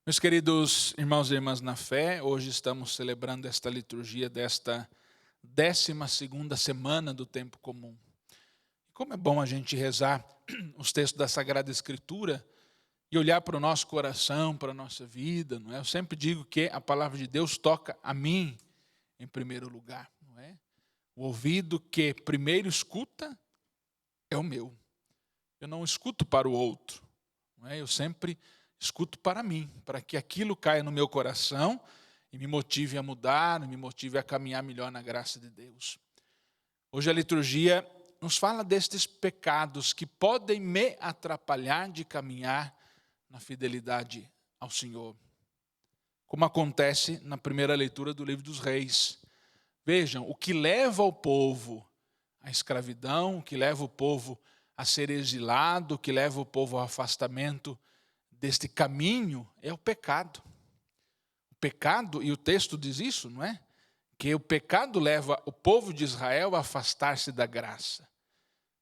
Meus queridos irmãos e irmãs na fé, hoje estamos celebrando esta liturgia desta 12ª semana do tempo comum. Como é bom a gente rezar os textos da Sagrada Escritura e olhar para o nosso coração, para a nossa vida, não é? Eu sempre digo que a palavra de Deus toca a mim em primeiro lugar, não é? O ouvido que primeiro escuta é o meu. Eu não escuto para o outro, não é? Eu sempre escuto para mim, para que aquilo caia no meu coração e me motive a mudar, me motive a caminhar melhor na graça de Deus. Hoje a liturgia nos fala destes pecados que podem me atrapalhar de caminhar na fidelidade ao Senhor. Como acontece na primeira leitura do livro dos Reis. Vejam, o que leva o povo à escravidão, o que leva o povo a ser exilado, o que leva o povo ao afastamento deste caminho é o pecado. O pecado, e o texto diz isso, não é? Que o pecado leva o povo de Israel a afastar-se da graça.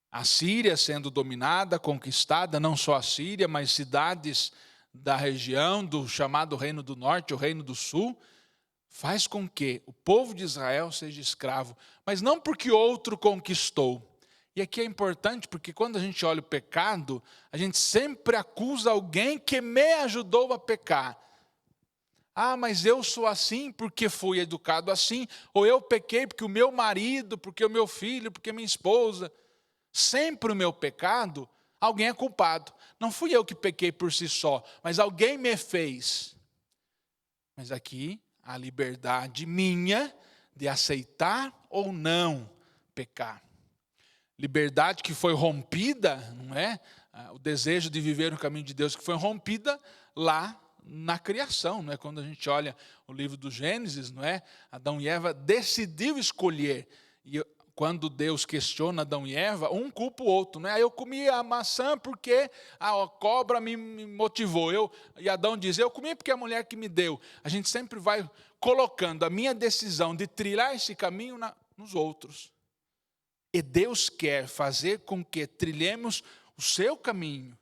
A Síria sendo dominada, conquistada, não só a Síria, mas cidades da região do chamado Reino do Norte, o Reino do Sul, faz com que o povo de Israel seja escravo, mas não porque outro conquistou. E aqui é importante porque quando a gente olha o pecado, a gente sempre acusa alguém que me ajudou a pecar. Ah, mas eu sou assim porque fui educado assim, ou eu pequei porque o meu marido, porque o meu filho, porque minha esposa. Sempre o meu pecado, alguém é culpado. Não fui eu que pequei por si só, mas alguém me fez. Mas aqui, a liberdade minha de aceitar ou não pecar. Liberdade que foi rompida, não é? O desejo de viver no caminho de Deus que foi rompida lá na criação, não é? Quando a gente olha o livro do Gênesis, não é? Adão e Eva decidiu escolher. E quando Deus questiona Adão e Eva, um culpa o outro, não é? Eu comi a maçã porque a cobra me motivou. E Adão diz, eu comi porque a mulher que me deu. A gente sempre vai colocando a minha decisão de trilhar esse caminho nos outros. E Deus quer fazer com que trilhemos o seu caminho,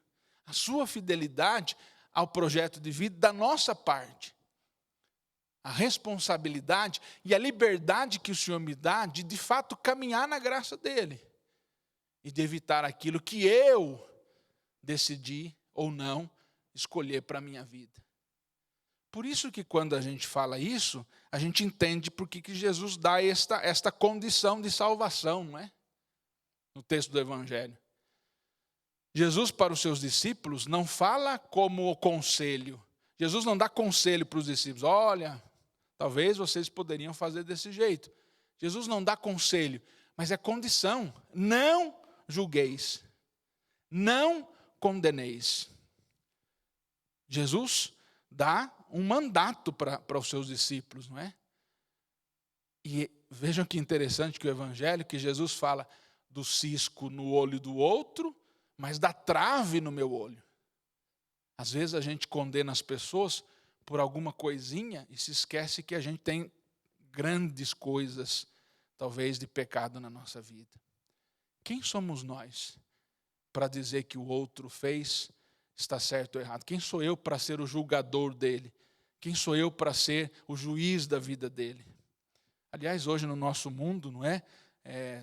a sua fidelidade ao projeto de vida da nossa parte. A responsabilidade e a liberdade que o Senhor me dá de fato caminhar na graça dEle. E de evitar aquilo que eu decidi ou não escolher para a minha vida. Por isso que quando a gente fala isso, a gente entende por que Jesus dá esta condição de salvação, não é? No texto do Evangelho. Jesus para os seus discípulos não fala como conselho. Jesus não dá conselho para os discípulos. Olha, talvez vocês poderiam fazer desse jeito. Jesus não dá conselho, mas é condição. Não julgueis. Não condeneis. Jesus dá um mandato para os seus discípulos, não é? E vejam que interessante que o Evangelho, que Jesus fala do cisco no olho do outro, mas da trave no meu olho. Às vezes a gente condena as pessoas por alguma coisinha e se esquece que a gente tem grandes coisas, talvez, de pecado na nossa vida. Quem somos nós para dizer que o outro fez está certo ou errado? Quem sou eu para ser o julgador dele? Quem sou eu para ser o juiz da vida dele? Aliás, hoje no nosso mundo, não é?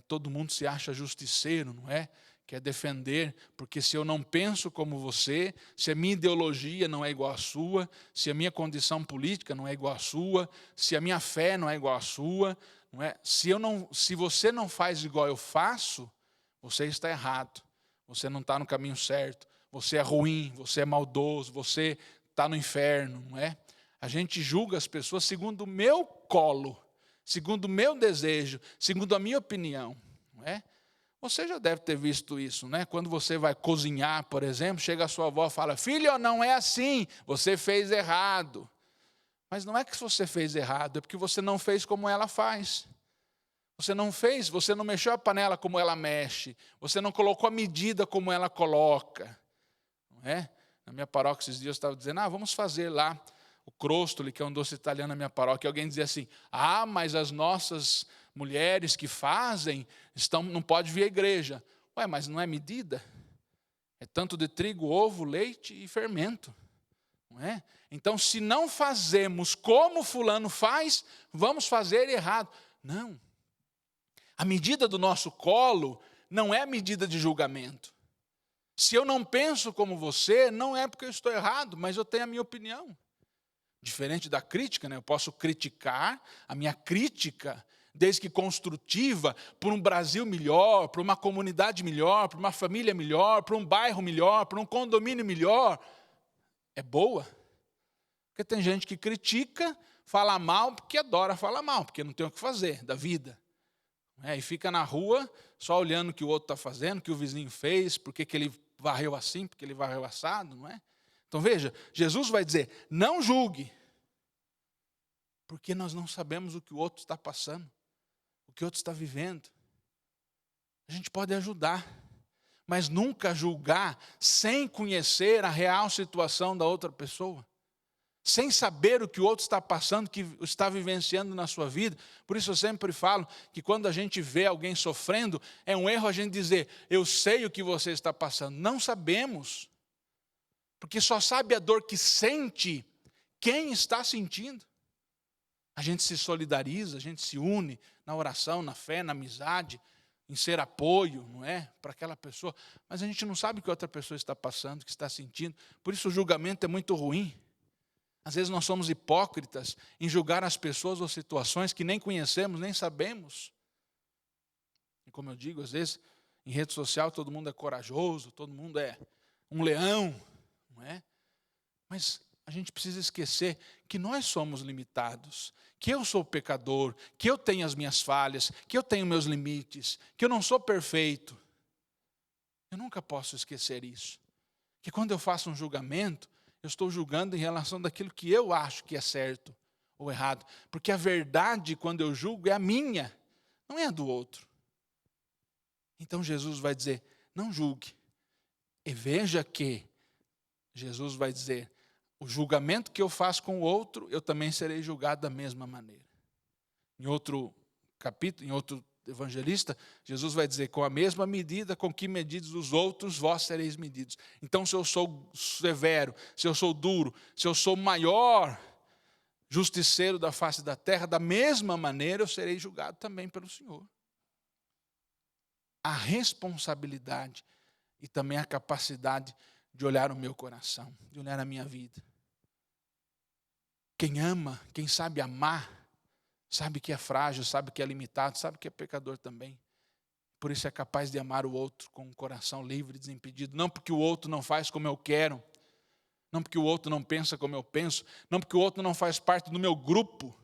Todo mundo se acha justiceiro, não é? Quer defender, porque se eu não penso como você, se a minha ideologia não é igual à sua, se a minha condição política não é igual à sua, se a minha fé não é igual à sua, não é? Se você não faz igual eu faço, você está errado, você não está no caminho certo, você é ruim, você é maldoso, você está no inferno, não é? A gente julga as pessoas segundo o meu colo, segundo o meu desejo, segundo a minha opinião, não é? Você já deve ter visto isso, né? Quando você vai cozinhar, por exemplo, chega a sua avó e fala, filho, não é assim, você fez errado. Mas não é que você fez errado, é porque você não fez como ela faz. Você não mexeu a panela como ela mexe, você não colocou a medida como ela coloca. Não é? Na minha paróquia esses dias eu estava dizendo, vamos fazer lá o crostoli, que é um doce italiano na minha paróquia. E alguém dizia assim, mas as nossas mulheres que fazem, não pode vir à igreja. Ué, mas não é medida? É tanto de trigo, ovo, leite e fermento. Não é? Então, se não fazemos como fulano faz, vamos fazer errado. Não. A medida do nosso colo não é a medida de julgamento. Se eu não penso como você, não é porque eu estou errado, mas eu tenho a minha opinião. Diferente da crítica, né? Eu posso criticar, a minha crítica, desde que construtiva, por um Brasil melhor, por uma comunidade melhor, por uma família melhor, por um bairro melhor, por um condomínio melhor, é boa. Porque tem gente que critica, fala mal, porque adora falar mal, porque não tem o que fazer da vida. E fica na rua só olhando o que o outro está fazendo, o que o vizinho fez, por que ele varreu assim, porque ele varreu assado, não é? Então veja, Jesus vai dizer, não julgue, porque nós não sabemos o que o outro está passando, o que o outro está vivendo. A gente pode ajudar, mas nunca julgar sem conhecer a real situação da outra pessoa. Sem saber o que o outro está passando, que está vivenciando na sua vida. Por isso eu sempre falo que quando a gente vê alguém sofrendo, é um erro a gente dizer, eu sei o que você está passando. Não sabemos. Porque só sabe a dor que sente quem está sentindo. A gente se solidariza, a gente se une na oração, na fé, na amizade, em ser apoio, não é? Para aquela pessoa. Mas a gente não sabe o que outra pessoa está passando, o que está sentindo. Por isso o julgamento é muito ruim. Às vezes nós somos hipócritas em julgar as pessoas ou situações que nem conhecemos, nem sabemos. E como eu digo, às vezes, em rede social todo mundo é corajoso, todo mundo é um leão, não é? Mas a gente precisa esquecer que nós somos limitados, que eu sou pecador, que eu tenho as minhas falhas, que eu tenho meus limites, que eu não sou perfeito. Eu nunca posso esquecer isso. Que quando eu faço um julgamento, eu estou julgando em relação daquilo que eu acho que é certo ou errado. Porque a verdade, quando eu julgo, é a minha, não é a do outro. Então Jesus vai dizer, não julgue. E veja que Jesus vai dizer, o julgamento que eu faço com o outro, eu também serei julgado da mesma maneira. Em outro capítulo, em outro evangelista, Jesus vai dizer, com a mesma medida com que medides os outros, vós sereis medidos. Então, se eu sou severo, se eu sou duro, se eu sou o maior justiceiro da face da terra, da mesma maneira eu serei julgado também pelo Senhor. A responsabilidade e também a capacidade de olhar o meu coração, de olhar a minha vida. Quem ama, quem sabe amar, sabe que é frágil, sabe que é limitado, sabe que é pecador também. Por isso é capaz de amar o outro com um coração livre, desimpedido. Não porque o outro não faz como eu quero, não porque o outro não pensa como eu penso, não porque o outro não faz parte do meu grupo,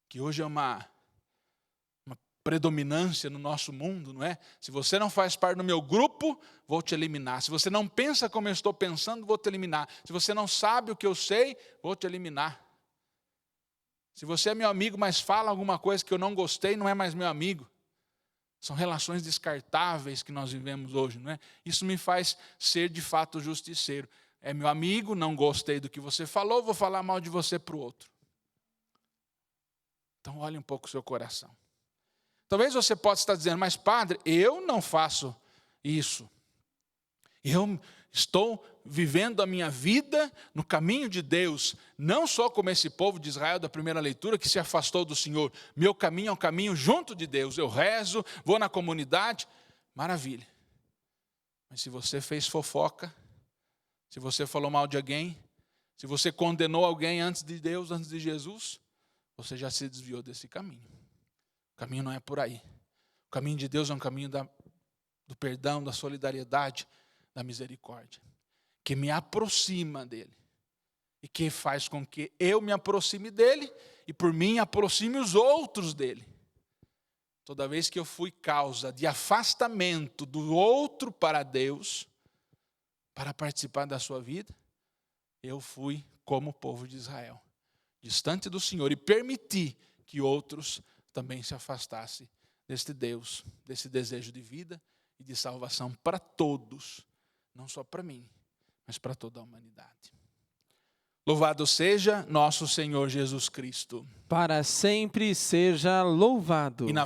que hoje é uma predominância no nosso mundo, não é? Se você não faz parte do meu grupo, vou te eliminar. Se você não pensa como eu estou pensando, vou te eliminar. Se você não sabe o que eu sei, vou te eliminar. Se você é meu amigo, mas fala alguma coisa que eu não gostei, não é mais meu amigo. São relações descartáveis que nós vivemos hoje, não é? Isso me faz ser de fato justiceiro. É meu amigo, não gostei do que você falou, vou falar mal de você para o outro. Então olhe um pouco o seu coração. Talvez você possa estar dizendo, mas padre, eu não faço isso. Eu estou vivendo a minha vida no caminho de Deus, não só como esse povo de Israel da primeira leitura que se afastou do Senhor. Meu caminho é um caminho junto de Deus. Eu rezo, vou na comunidade, maravilha. Mas se você fez fofoca, se você falou mal de alguém, se você condenou alguém antes de Deus, antes de Jesus, você já se desviou desse caminho. O caminho não é por aí. O caminho de Deus é um caminho do perdão, da solidariedade, da misericórdia, que me aproxima dele e que faz com que eu me aproxime dele e por mim aproxime os outros dele. Toda vez que eu fui causa de afastamento do outro para Deus, para participar da sua vida, eu fui como o povo de Israel, distante do Senhor, e permiti que outros também se afastassem deste Deus, desse desejo de vida e de salvação para todos, não só para mim, mas para toda a humanidade. Louvado seja nosso Senhor Jesus Cristo. Para sempre seja louvado. E na